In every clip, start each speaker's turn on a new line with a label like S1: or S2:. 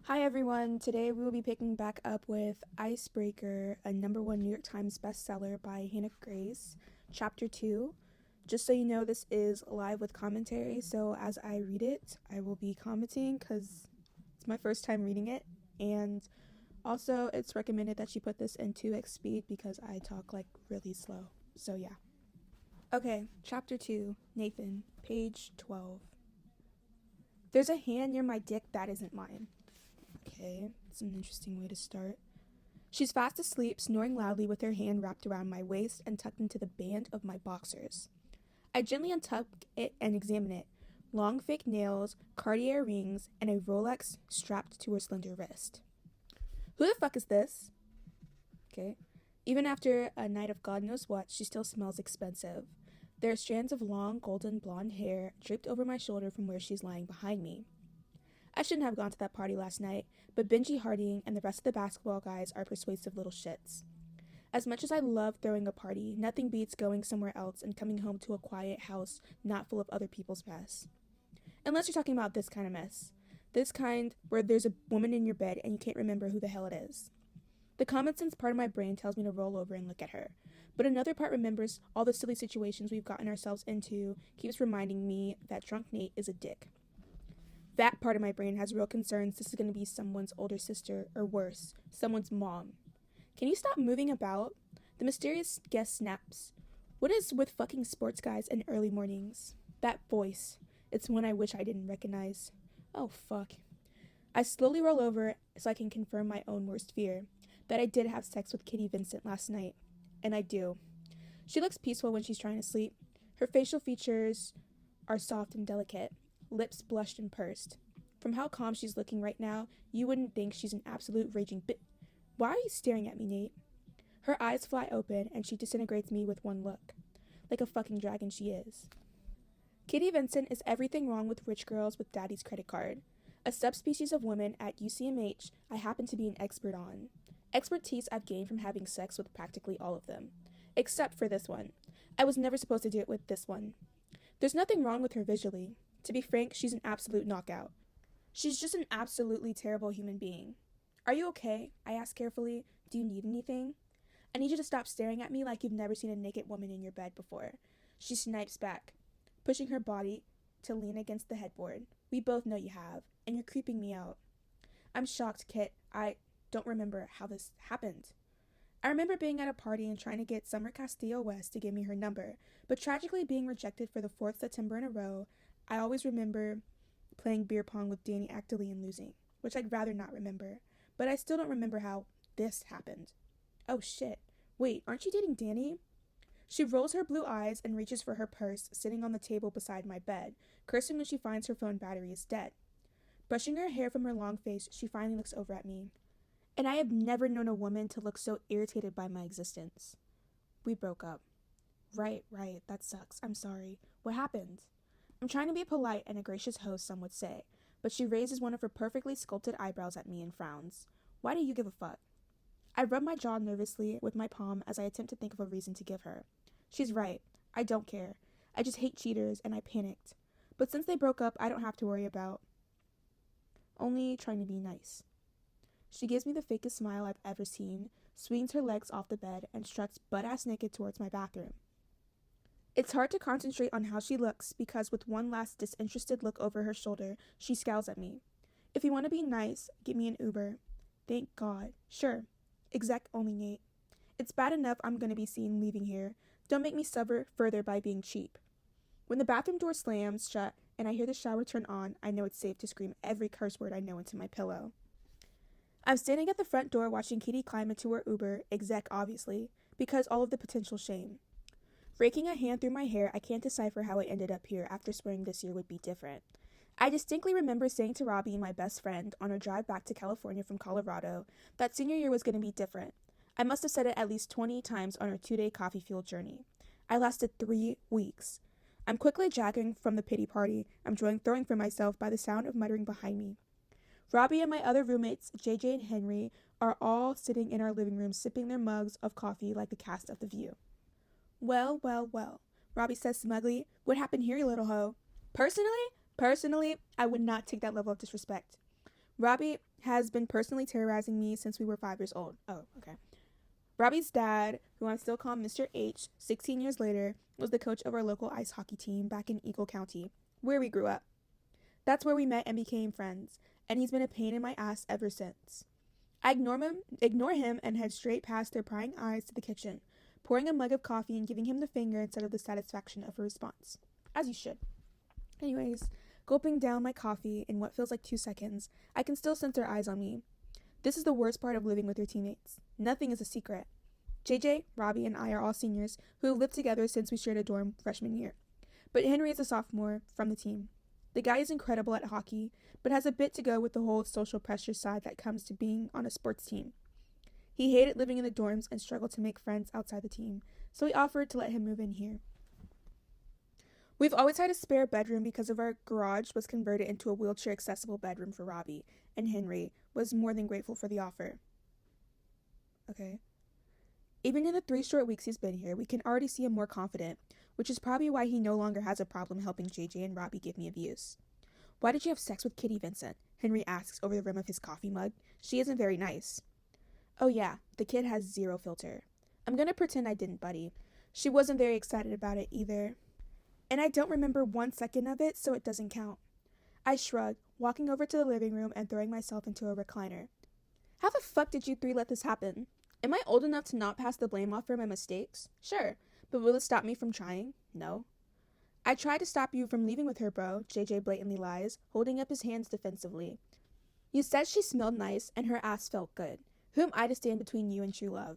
S1: Hi everyone, today we will be picking back up with Icebreaker, a #1 New York Times bestseller by Hannah Grace, Chapter 2. Just so you know, this is live with commentary, so as I read it, I will be commenting because it's my first time reading it, and also it's recommended that you put this in 2x speed because I talk like really slow, so yeah. Okay, Chapter 2, Nathan, page 12. There's a hand near my dick that isn't mine. Okay, it's an interesting way to start. She's fast asleep, snoring loudly with her hand wrapped around my waist and tucked into the band of my boxers. I gently untuck it and examine it. Long fake nails, Cartier rings, and a Rolex strapped to her slender wrist. Who the fuck is this? Okay. Even after a night of God knows what, she still smells expensive. There are strands of long, golden blonde hair draped over my shoulder from where she's lying behind me. I shouldn't have gone to that party last night, but Benji Harding and the rest of the basketball guys are persuasive little shits. As much as I love throwing a party, nothing beats going somewhere else and coming home to a quiet house not full of other people's mess. Unless you're talking about this kind of mess. This kind where there's a woman in your bed and you can't remember who the hell it is. The common sense part of my brain tells me to roll over and look at her, but another part remembers all the silly situations we've gotten ourselves into, keeps reminding me that drunk Nate is a dick. That part of my brain has real concerns this is going to be someone's older sister, or worse, someone's mom. Can you stop moving about? The mysterious guest snaps. What is with fucking sports guys and early mornings? That voice. It's one I wish I didn't recognize. Oh, fuck. I slowly roll over so I can confirm my own worst fear, that I did have sex with Kitty Vincent last night. And I do. She looks peaceful when she's trying to sleep. Her facial features are soft and delicate. Lips blushed and pursed. From how calm she's looking right now, you wouldn't think she's an absolute raging Why are you staring at me, Nate? Her eyes fly open, and she disintegrates me with one look. Like a fucking dragon she is. Kitty Vincent is everything wrong with rich girls with daddy's credit card. A subspecies of women at UCMH I happen to be an expert on. Expertise I've gained from having sex with practically all of them. Except for this one. I was never supposed to do it with this one. There's nothing wrong with her visually. To be frank, she's an absolute knockout. She's just an absolutely terrible human being. Are you okay? I ask carefully. Do you need anything? I need you to stop staring at me like you've never seen a naked woman in your bed before. She snipes back, pushing her body to lean against the headboard. We both know you have, and you're creeping me out. I'm shocked, Kit. I don't remember how this happened. I remember being at a party and trying to get Summer Castillo West to give me her number, but tragically being rejected for the 4th September in a row. I always remember playing beer pong with Danny Ackley and losing, which I'd rather not remember, but I still don't remember how this happened. Oh shit. Wait, aren't you dating Danny? She rolls her blue eyes and reaches for her purse sitting on the table beside my bed, cursing when she finds her phone battery is dead. Brushing her hair from her long face, she finally looks over at me. And I have never known a woman to look so irritated by my existence. We broke up. Right, that sucks. I'm sorry. What happened? I'm trying to be polite and a gracious host, some would say, but she raises one of her perfectly sculpted eyebrows at me and frowns. Why do you give a fuck? I rub my jaw nervously with my palm as I attempt to think of a reason to give her. She's right. I don't care. I just hate cheaters, and I panicked. But since they broke up, I don't have to worry about only trying to be nice. She gives me the fakest smile I've ever seen, swings her legs off the bed, and struts butt-ass naked towards my bathroom. It's hard to concentrate on how she looks because with one last disinterested look over her shoulder, she scowls at me. If you want to be nice, get me an Uber. Thank God. Sure. Exec only, Nate. It's bad enough I'm going to be seen leaving here. Don't make me suffer further by being cheap. When the bathroom door slams shut and I hear the shower turn on, I know it's safe to scream every curse word I know into my pillow. I'm standing at the front door watching Kitty climb into her Uber, exec obviously, because all of the potential shame. Raking a hand through my hair, I can't decipher how I ended up here after swearing this year would be different. I distinctly remember saying to Robbie, my best friend, on our drive back to California from Colorado, that senior year was going to be different. I must have said it at least 20 times on our 2-day coffee-fueled journey. I lasted 3 weeks. I'm quickly jogging from the pity party I'm throwing for myself by the sound of muttering behind me. Robbie and my other roommates, JJ and Henry, are all sitting in our living room sipping their mugs of coffee like the cast of The View. Well, Robbie says smugly. What happened here, you little hoe? Personally, I would not take that level of disrespect. Robbie has been personally terrorizing me since we were 5 years old. Oh, okay. Robbie's dad, who I still call Mr. H, 16 years later, was the coach of our local ice hockey team back in Eagle County, where we grew up. That's where we met and became friends, and he's been a pain in my ass ever since. I ignore him and head straight past their prying eyes to the kitchen, pouring a mug of coffee and giving him the finger instead of the satisfaction of a response. As you should. Anyways, gulping down my coffee in what feels like 2 seconds, I can still sense their eyes on me. This is the worst part of living with your teammates. Nothing is a secret. JJ, Robbie, and I are all seniors who have lived together since we shared a dorm freshman year. But Henry is a sophomore from the team. The guy is incredible at hockey, but has a bit to go with the whole social pressure side that comes to being on a sports team. He hated living in the dorms and struggled to make friends outside the team, so we offered to let him move in here. We've always had a spare bedroom because of our garage was converted into a wheelchair-accessible bedroom for Robbie, and Henry was more than grateful for the offer. Okay. Even in the 3 short weeks he's been here, we can already see him more confident, which is probably why he no longer has a problem helping JJ and Robbie give me abuse. Why did you have sex with Kitty, Vincent? Henry asks over the rim of his coffee mug. She isn't very nice. Oh yeah, the kid has zero filter. I'm gonna pretend I didn't, buddy. She wasn't very excited about it either. And I don't remember 1 second of it, so it doesn't count. I shrug, walking over to the living room and throwing myself into a recliner. How the fuck did you 3 let this happen? Am I old enough to not pass the blame off for my mistakes? Sure, but will it stop me from trying? No. I tried to stop you from leaving with her, bro, JJ blatantly lies, holding up his hands defensively. You said she smelled nice and her ass felt good. Who am I to stand between you and true love?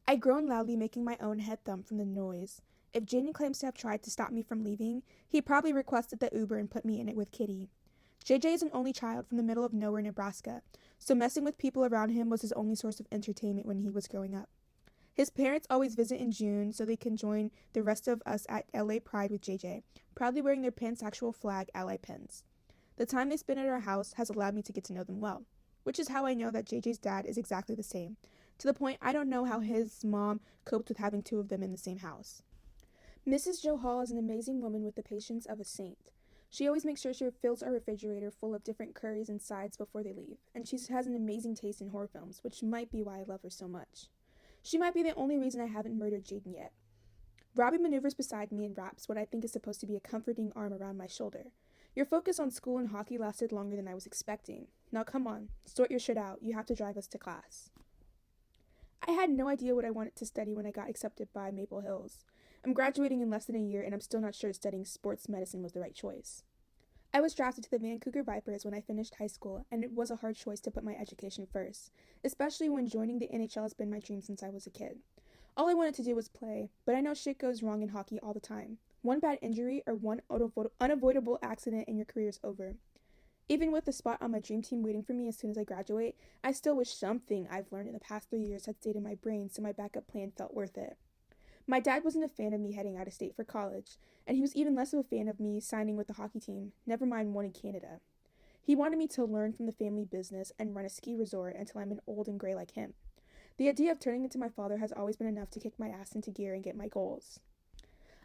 S1: I groan loudly, making my own head thump from the noise. If Jaden claims to have tried to stop me from leaving, he probably requested the Uber and put me in it with Kitty. JJ is an only child from the middle of nowhere, Nebraska, so messing with people around him was his only source of entertainment when he was growing up. His parents always visit in June so they can join the rest of us at LA Pride with JJ, proudly wearing their pansexual flag ally pins. The time they spend at our house has allowed me to get to know them well, which is how I know that JJ's dad is exactly the same, to the point I don't know how his mom coped with having 2 of them in the same house. Mrs. Joe Hall is an amazing woman with the patience of a saint. She always makes sure she fills our refrigerator full of different curries and sides before they leave, and she has an amazing taste in horror films, which might be why I love her so much. She might be the only reason I haven't murdered Jaden yet. Robbie maneuvers beside me and wraps what I think is supposed to be a comforting arm around my shoulder. Your focus on school and hockey lasted longer than I was expecting. Now come on, sort your shit out. You have to drive us to class. I had no idea what I wanted to study when I got accepted by Maple Hills. I'm graduating in less than a year, and I'm still not sure studying sports medicine was the right choice. I was drafted to the Vancouver Vipers when I finished high school, and it was a hard choice to put my education first, especially when joining the NHL has been my dream since I was a kid. All I wanted to do was play, but I know shit goes wrong in hockey all the time. One bad injury or one unavoidable accident and your career is over. Even with the spot on my dream team waiting for me as soon as I graduate, I still wish something I've learned in the past 3 years had stayed in my brain so my backup plan felt worth it. My dad wasn't a fan of me heading out of state for college, and he was even less of a fan of me signing with the hockey team, never mind one in Canada. He wanted me to learn from the family business and run a ski resort until I'm old and gray like him. The idea of turning into my father has always been enough to kick my ass into gear and get my goals.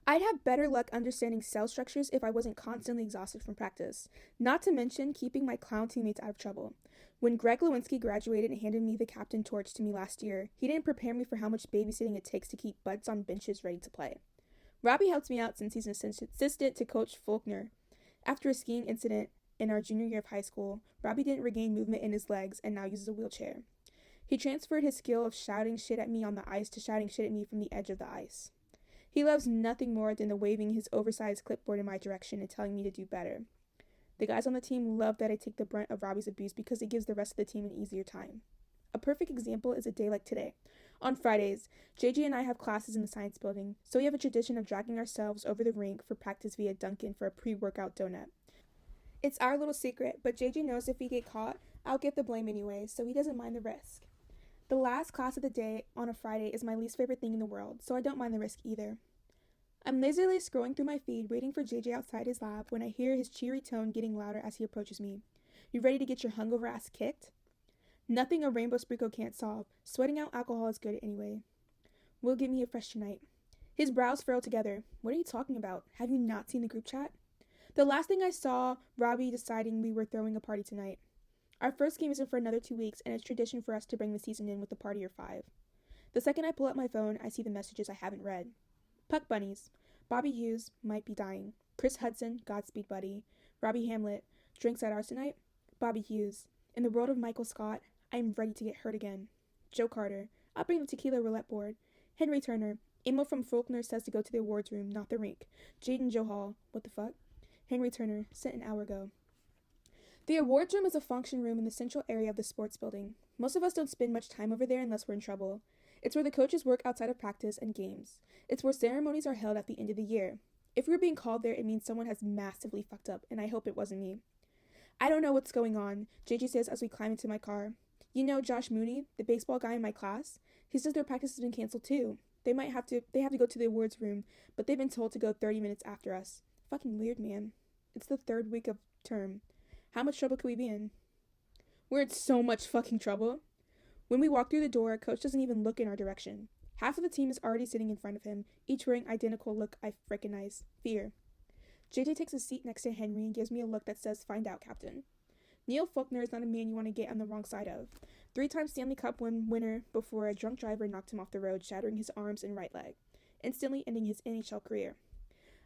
S1: I'd have better luck understanding cell structures if I wasn't constantly exhausted from practice, not to mention keeping my clown teammates out of trouble. When Greg Lewinsky graduated and handed me the captain torch to me last year, he didn't prepare me for how much babysitting it takes to keep butts on benches ready to play. Robbie helps me out since he's an assistant to Coach Faulkner. After a skiing incident in our junior year of high school, Robbie didn't regain movement in his legs and now uses a wheelchair. He transferred his skill of shouting shit at me on the ice to shouting shit at me from the edge of the ice. He loves nothing more than the waving his oversized clipboard in my direction and telling me to do better. The guys on the team love that I take the brunt of Robbie's abuse because it gives the rest of the team an easier time. A perfect example is a day like today. On Fridays, JJ and I have classes in the science building, so we have a tradition of dragging ourselves over the rink for practice via Dunkin' for a pre-workout donut. It's our little secret, but JJ knows if we get caught, I'll get the blame anyway, so he doesn't mind the risk. The last class of the day on a Friday is my least favorite thing in the world, so I don't mind the risk either. I'm lazily scrolling through my feed, waiting for JJ outside his lab when I hear his cheery tone getting louder as he approaches me. You ready to get your hungover ass kicked? Nothing a rainbow sprinkle can't solve. Sweating out alcohol is good anyway. Will get me a fresh tonight. His brows furrow together. What are you talking about? Have you not seen the group chat? The last thing I saw, Robbie deciding we were throwing a party tonight. Our first game isn't for another 2 weeks, and it's tradition for us to bring the season in with a party or 5. The second I pull out my phone, I see the messages I haven't read. Puck Bunnies. Bobby Hughes might be dying. Chris Hudson, Godspeed buddy. Robbie Hamlet, drinks at Arsenite. Bobby Hughes. In the world of Michael Scott, I am ready to get hurt again. Joe Carter. I'll bring the tequila roulette board. Henry Turner. Email from Faulkner says to go to the awards room, not the rink. Jaden Johal. What the fuck? Henry Turner. Sent an hour ago. The awards room is a function room in the central area of the sports building. Most of us don't spend much time over there unless we're in trouble. It's where the coaches work outside of practice and games. It's where ceremonies are held at the end of the year. If we're being called there, it means someone has massively fucked up, and I hope it wasn't me. I don't know what's going on, JJ says as we climb into my car. You know Josh Mooney, the baseball guy in my class? He says their practice has been canceled too. They have to go to the awards room, but they've been told to go 30 minutes after us. Fucking weird, man. It's the 3rd week of term. How much trouble could we be in? We're in so much fucking trouble. When we walk through the door, Coach doesn't even look in our direction. Half of the team is already sitting in front of him, each wearing identical look I recognize. Fear. JJ takes a seat next to Henry and gives me a look that says, "Find out, Captain." Neil Faulkner is not a man you want to get on the wrong side of. 3-time Stanley Cup winner before a drunk driver knocked him off the road, shattering his arms and right leg, instantly ending his NHL career.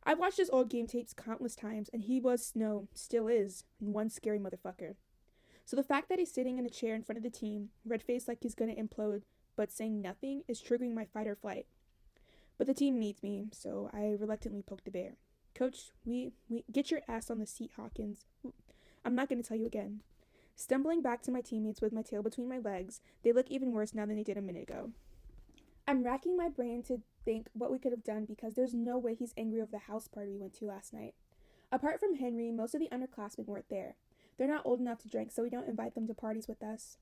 S1: I've watched his old game tapes countless times, and he was, no, still is, one scary motherfucker. So the fact that he's sitting in a chair in front of the team, red-faced like he's gonna implode, but saying nothing, is triggering my fight or flight. But the team needs me, so I reluctantly poke the bear. Coach, we get your ass on the seat, Hawkins. I'm not gonna tell you again. Stumbling back to my teammates with my tail between my legs, they look even worse now than they did a minute ago. I'm racking my brain to think what we could have done because there's no way he's angry over the house party we went to last night. Apart from Henry, most of the underclassmen weren't there. They're not old enough to drink, so we don't invite them to parties with us.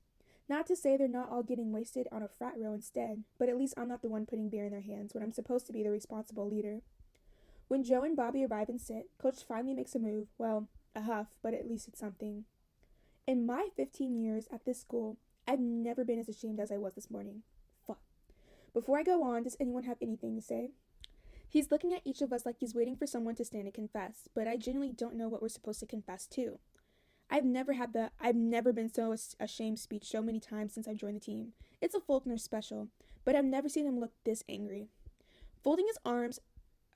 S1: Not to say they're not all getting wasted on a frat row instead, but at least I'm not the one putting beer in their hands when I'm supposed to be the responsible leader. When Joe and Bobby arrive and sit, Coach finally makes a move. Well, a huff, but at least it's something. In my 15 years at this school, I've never been as ashamed as I was this morning. Fuck. Before I go on, does anyone have anything to say? He's looking at each of us like he's waiting for someone to stand and confess, but I genuinely don't know what we're supposed to confess to. I've never been so ashamed speech so many times since I've joined the team. It's a Faulkner special, but I've never seen him look this angry. Folding his arms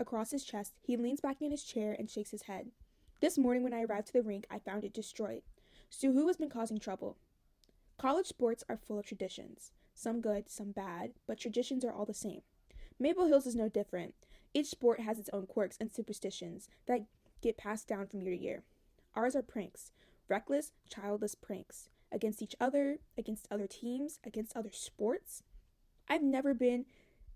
S1: across his chest, he leans back in his chair and shakes his head. This morning when I arrived to the rink, I found it destroyed. So who has been causing trouble? College sports are full of traditions. Some good, some bad, but traditions are all the same. Maple Hills is no different. Each sport has its own quirks and superstitions that get passed down from year to year. Ours are pranks. Reckless, childless pranks. Against each other, against other teams, against other sports. I've never been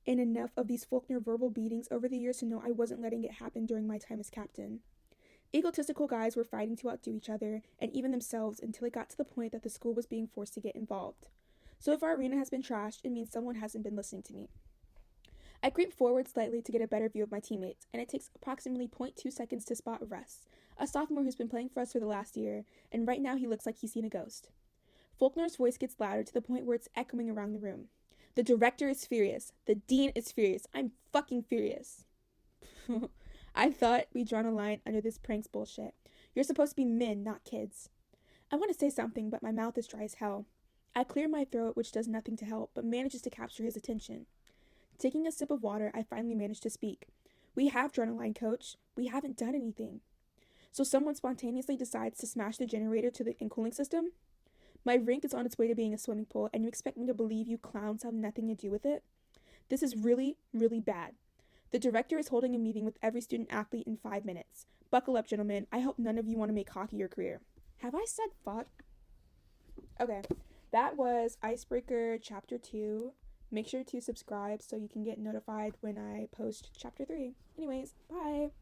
S1: in enough of these Faulkner verbal beatings over the years to know I wasn't letting it happen during my time as captain. Egotistical guys were fighting to outdo each other, and even themselves, until it got to the point that the school was being forced to get involved. So if our arena has been trashed, it means someone hasn't been listening to me. I creep forward slightly to get a better view of my teammates, and it takes approximately 0.2 seconds to spot Russ, a sophomore who's been playing for us for the last year, and right now he looks like he's seen a ghost. Faulkner's voice gets louder to the point where it's echoing around the room. The director is furious. The dean is furious. I'm fucking furious. I thought we'd drawn a line under this pranks bullshit. You're supposed to be men, not kids. I want to say something, but my mouth is dry as hell. I clear my throat, which does nothing to help, but manages to capture his attention. Taking a sip of water, I finally manage to speak. We have drawn a line, Coach. We haven't done anything. So someone spontaneously decides to smash the generator to the cooling system? My rink is on its way to being a swimming pool, and you expect me to believe you clowns have nothing to do with it? This is really, really bad. The director is holding a meeting with every student-athlete in 5 minutes. Buckle up, gentlemen. I hope none of you want to make hockey your career. Have I said fuck? Okay, that was IceBreaker Chapter 2. Make sure to subscribe so you can get notified when I post Chapter 3. Anyways, bye!